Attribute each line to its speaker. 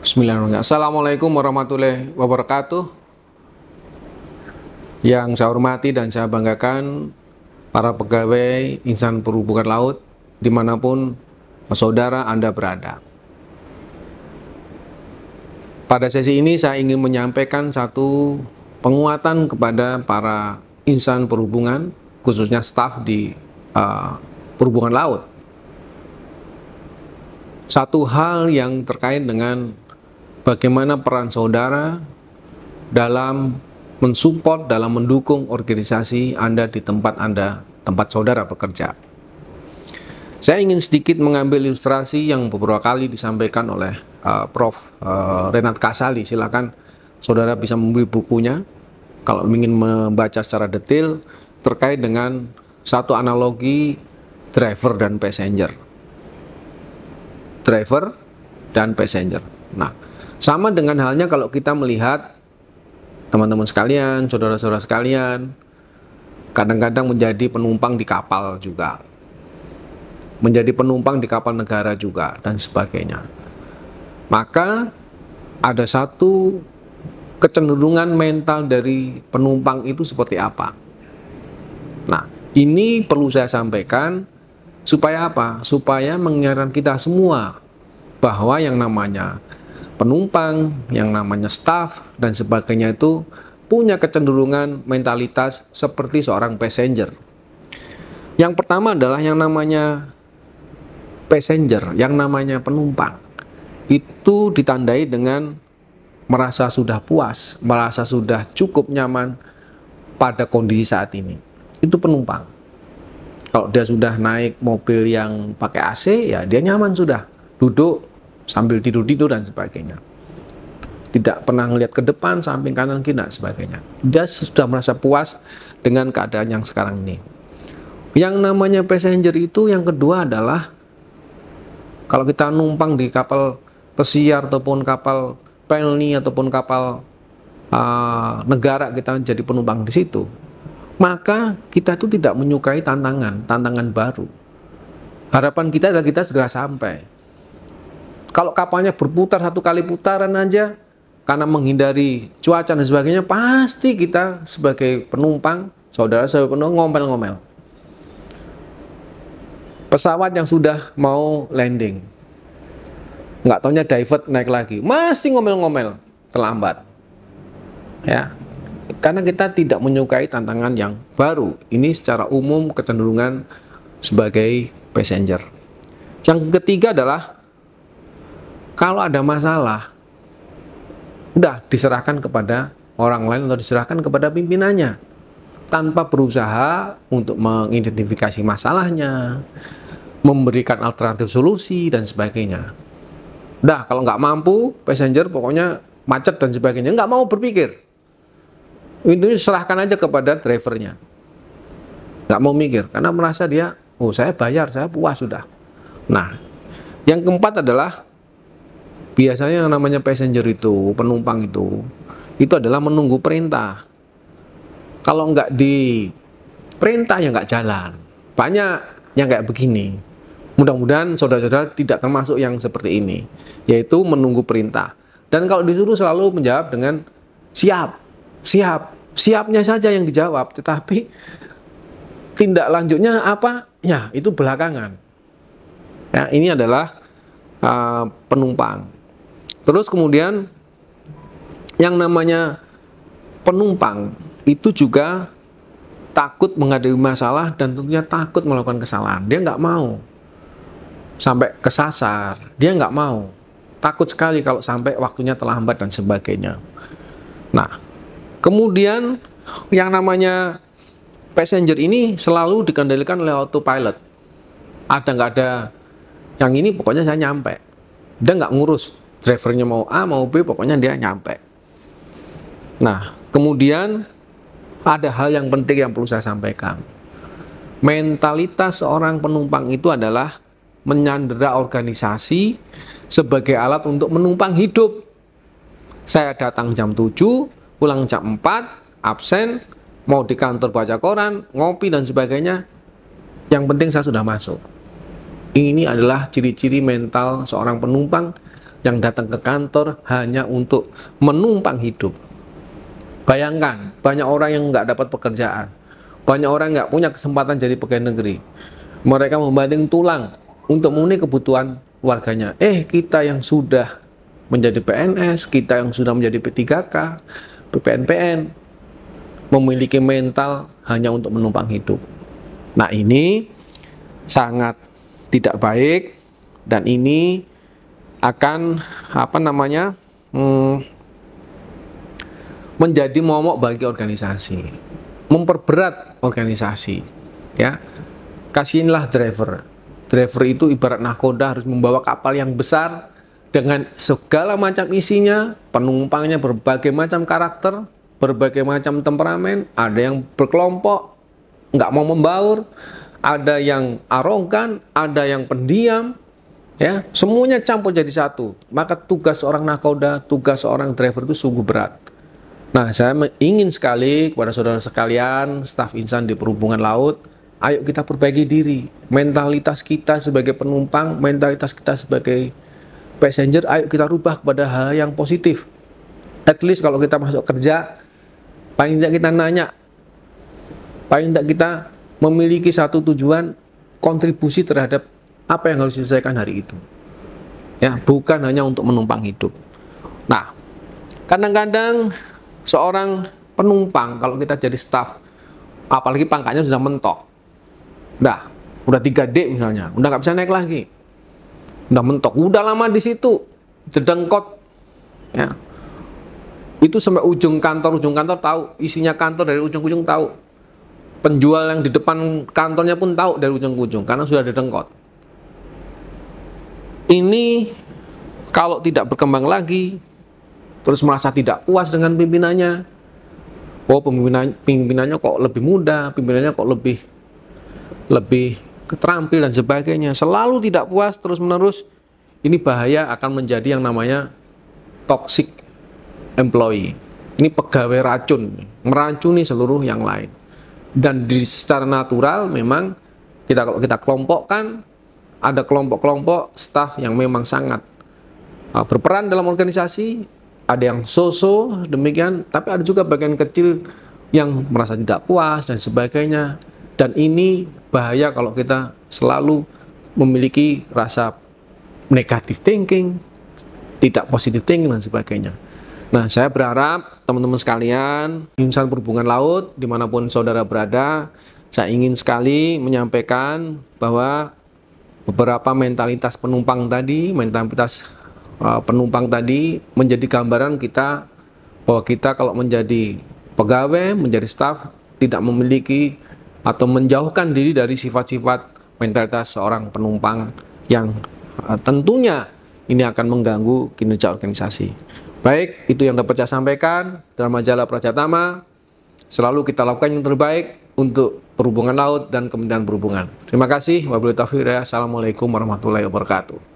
Speaker 1: Bismillahirrahmanirrahim. Assalamualaikum warahmatullahi wabarakatuh. Yang saya hormati dan saya banggakan para pegawai insan perhubungan laut dimanapun saudara Anda berada. Pada sesi ini saya ingin menyampaikan satu penguatan kepada para insan perhubungan, khususnya staf di perhubungan laut. Satu hal yang terkait dengan bagaimana peran saudara dalam mensupport, dalam mendukung organisasi Anda di tempat saudara bekerja. Saya ingin sedikit mengambil ilustrasi yang beberapa kali disampaikan oleh Prof. Renat Kasali. Silakan saudara bisa membeli bukunya kalau ingin membaca secara detail terkait dengan satu analogi driver dan passenger. Driver dan passenger. Nah, sama dengan halnya kalau kita melihat teman-teman sekalian, saudara-saudara sekalian, kadang-kadang menjadi penumpang di kapal juga, menjadi penumpang di kapal negara juga, dan sebagainya. Maka ada satu kecenderungan mental dari penumpang itu seperti apa. Nah, ini perlu saya sampaikan supaya apa? Supaya mengingatkan kita semua bahwa yang namanya penumpang, yang namanya staff, dan sebagainya itu punya kecenderungan mentalitas seperti seorang passenger. Yang pertama adalah yang namanya passenger, yang namanya penumpang. Itu ditandai dengan merasa sudah puas, merasa sudah cukup nyaman pada kondisi saat ini. Itu penumpang. Kalau dia sudah naik mobil yang pakai AC, ya dia nyaman sudah. Duduk sambil tidur-tidur dan sebagainya. Tidak pernah ngelihat ke depan, samping kanan kiri dan sebagainya. Dia sudah merasa puas dengan keadaan yang sekarang ini. Yang namanya passenger itu yang kedua adalah kalau kita numpang di kapal pesiar ataupun kapal pelni ataupun kapal negara, kita jadi penumpang di situ, maka kita itu tidak menyukai tantangan baru. Harapan kita adalah kita segera sampai. Kalau kapalnya berputar satu kali putaran aja, karena menghindari cuaca dan sebagainya, pasti kita sebagai penumpang, saudara sebagai penumpang ngomel-ngomel. Pesawat yang sudah mau landing, nggak taunya divert naik lagi, masih ngomel-ngomel, terlambat. Ya, karena kita tidak menyukai tantangan yang baru. Ini secara umum kecenderungan sebagai passenger. Yang ketiga adalah kalau ada masalah, udah diserahkan kepada orang lain atau diserahkan kepada pimpinannya tanpa berusaha untuk mengidentifikasi masalahnya, memberikan alternatif solusi dan sebagainya. Udah, kalau nggak mampu, passenger pokoknya macet dan sebagainya, nggak mau berpikir. Intinya serahkan aja kepada drivernya. Nggak mau mikir, karena merasa dia, oh saya bayar, saya puas sudah. Nah, yang keempat adalah biasanya yang namanya passenger itu, penumpang itu adalah menunggu perintah. Kalau nggak diperintah ya nggak jalan. Banyak yang kayak begini. Mudah-mudahan saudara-saudara tidak termasuk yang seperti ini, yaitu menunggu perintah. Dan kalau disuruh selalu menjawab dengan siap, siap, siapnya saja yang dijawab, tetapi tindak lanjutnya apa? Ya, itu belakangan. Ya, ini adalah penumpang. Terus kemudian yang namanya penumpang itu juga takut menghadapi masalah dan tentunya takut melakukan kesalahan. Dia nggak mau sampai kesasar, dia nggak mau. Takut sekali kalau sampai waktunya terlambat dan sebagainya. Nah, kemudian yang namanya passenger ini selalu dikendalikan oleh autopilot. Ada nggak ada yang ini, pokoknya saya nyampe. Dia nggak ngurus drivernya mau A mau B, pokoknya dia nyampe. Nah, kemudian ada hal yang penting yang perlu saya sampaikan. Mentalitas seorang penumpang itu adalah menyandera organisasi sebagai alat untuk menumpang hidup. Saya datang jam 7, pulang jam 4, absen, mau di kantor baca koran, ngopi dan sebagainya. Yang penting saya sudah masuk. Ini adalah ciri-ciri mental seorang penumpang yang datang ke kantor hanya untuk menumpang hidup. Bayangkan, banyak orang yang nggak dapat pekerjaan, banyak orang nggak punya kesempatan jadi pegawai negeri. Mereka membanting tulang untuk memenuhi kebutuhan keluarganya. Kita yang sudah menjadi PNS, kita yang sudah menjadi P3K, PPNPN, memiliki mental hanya untuk menumpang hidup. Nah, ini sangat tidak baik, dan ini akan menjadi momok bagi organisasi, memperberat organisasi, ya. Kasihinlah driver itu ibarat nahkoda, harus membawa kapal yang besar dengan segala macam isinya, penumpangnya berbagai macam karakter, berbagai macam temperamen, ada yang berkelompok, nggak mau membaur, ada yang arogan, ada yang pendiam, ya, semuanya campur jadi satu. Maka tugas seorang nahkoda, tugas seorang driver itu sungguh berat. Nah, saya ingin sekali kepada saudara sekalian, staf insan di perhubungan laut, ayo kita perbaiki diri, mentalitas kita sebagai penumpang, mentalitas kita sebagai passenger, ayo kita rubah kepada hal yang positif. At least kalau kita masuk kerja, paling tidak kita nanya, paling tidak kita memiliki satu tujuan, kontribusi terhadap apa yang harus diselesaikan hari itu, ya, bukan hanya untuk menumpang hidup. Nah, kadang-kadang seorang penumpang, kalau kita jadi staf, apalagi pangkatnya sudah mentok, udah 3D misalnya, udah nggak bisa naik lagi, udah mentok, udah lama di situ, dedengkot, ya, itu sampai ujung kantor tahu, isinya kantor dari ujung ke ujung tahu, penjual yang di depan kantornya pun tahu dari ujung ke ujung, karena sudah dedengkot. Ini kalau tidak berkembang lagi, terus merasa tidak puas dengan pimpinannya, pimpinannya kok lebih muda, pimpinannya kok lebih terampil dan sebagainya, selalu tidak puas terus menerus, ini bahaya, akan menjadi yang namanya toxic employee. Ini pegawai racun, meracuni seluruh yang lain. Dan secara natural memang kalau kita kelompokkan, ada kelompok-kelompok staf yang memang sangat berperan dalam organisasi, ada yang so-so demikian, tapi ada juga bagian kecil yang merasa tidak puas dan sebagainya. Dan ini bahaya kalau kita selalu memiliki rasa negative thinking, tidak positive thinking dan sebagainya. Nah, saya berharap teman-teman sekalian, insan perhubungan laut, dimanapun saudara berada, saya ingin sekali menyampaikan bahwa beberapa mentalitas penumpang tadi, menjadi gambaran kita bahwa kita kalau menjadi pegawai, menjadi staf, tidak memiliki atau menjauhkan diri dari sifat-sifat mentalitas seorang penumpang yang tentunya ini akan mengganggu kinerja organisasi. Baik, itu yang dapat saya sampaikan dalam majalah Prajatama. Selalu kita lakukan yang terbaik untuk perhubungan laut dan Kementerian Perhubungan. Terima kasih. Wabillahi taufiq. Assalamualaikum warahmatullahi wabarakatuh.